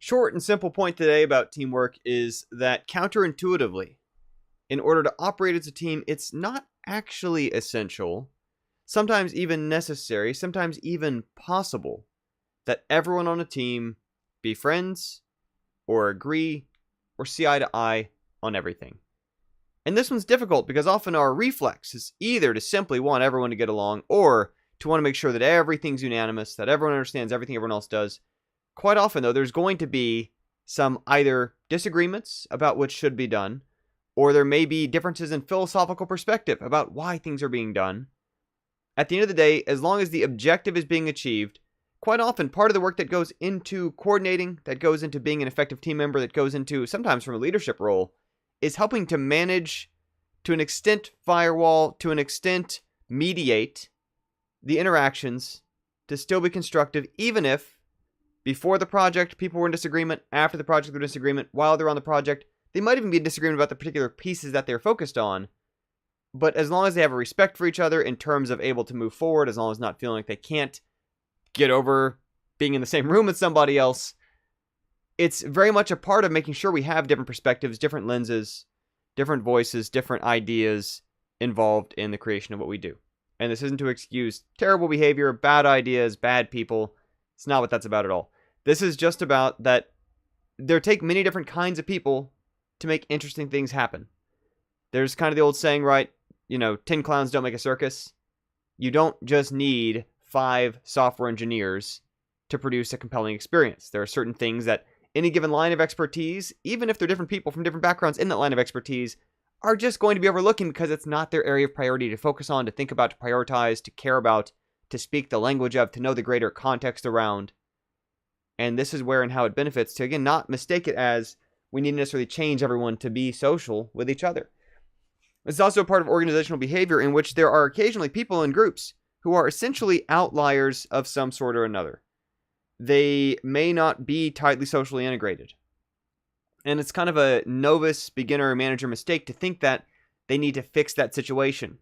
Short and simple point today about teamwork is that counterintuitively, in order to operate as a team, it's not actually essential, sometimes even necessary, sometimes even possible, that everyone on a team be friends or agree or see eye to eye on everything. And this one's difficult because often our reflex is either to simply want everyone to get along or to want to make sure that everything's unanimous, that everyone understands everything everyone else does. Quite often, though, there's going to be some either disagreements about what should be done, or there may be differences in philosophical perspective about why things are being done. At the end of the day, as long as the objective is being achieved, quite often part of the work that goes into coordinating, that goes into being an effective team member, that goes into sometimes from a leadership role, is helping to manage, to an extent firewall, to an extent mediate the interactions to still be constructive, even if before the project people were in disagreement, after the project they're in disagreement, while they're on the project, they might even be in disagreement about the particular pieces that they're focused on. But as long as they have a respect for each other in terms of able to move forward, as long as not feeling like they can't get over being in the same room with somebody else, it's very much a part of making sure we have different perspectives, different lenses, different voices, different ideas involved in the creation of what we do. And this isn't to excuse terrible behavior, bad ideas, bad people. It's not what that's about at all. This is just about that there take many different kinds of people to make interesting things happen. There's kind of the old saying, right? 10 clowns don't make a circus. You don't just need 5 software engineers to produce a compelling experience. There are certain things that any given line of expertise, even if they're different people from different backgrounds in that line of expertise, are just going to be overlooking because it's not their area of priority to focus on, to think about, to prioritize, to care about, to speak the language of, to know the greater context around. And this is where and how it benefits to, again, not mistake it as we need to necessarily change everyone to be social with each other. It's also a part of organizational behavior in which there are occasionally people in groups who are essentially outliers of some sort or another. They may not be tightly socially integrated. And it's kind of a novice beginner manager mistake to think that they need to fix that situation.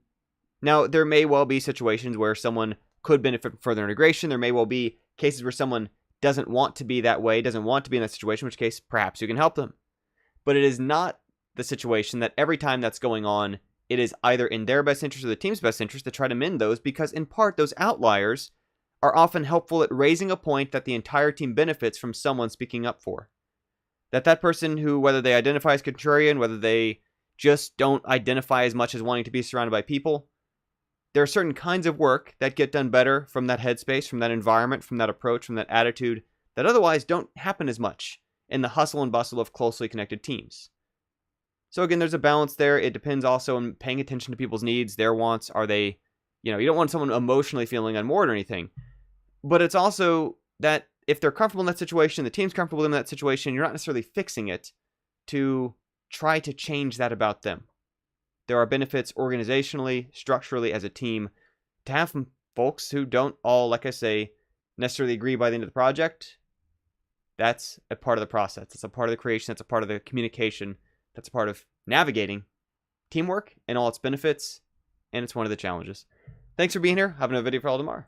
Now, there may well be situations where someone could benefit from further integration. There may well be cases where someone doesn't want to be that way, doesn't want to be in that situation, in which case perhaps you can help them. But it is not the situation that every time that's going on, it is either in their best interest or the team's best interest to try to mend those, because in part those outliers are often helpful at raising a point that the entire team benefits from someone speaking up for. That person who, whether they identify as contrarian, whether they just don't identify as much as wanting to be surrounded by people, there are certain kinds of work that get done better from that headspace, from that environment, from that approach, from that attitude, that otherwise don't happen as much in the hustle and bustle of closely connected teams. So again, there's a balance there. It depends also on paying attention to people's needs, their wants. Are they, you don't want someone emotionally feeling unmoored or anything. But it's also that if they're comfortable in that situation, the team's comfortable in that situation, you're not necessarily fixing it to try to change that about them. There are benefits organizationally, structurally, as a team, to have folks who don't all, like I say, necessarily agree by the end of the project. That's a part of the process. It's a part of the creation. That's a part of the communication. That's a part of navigating teamwork and all its benefits. And it's one of the challenges. Thanks for being here. Have another video for all tomorrow.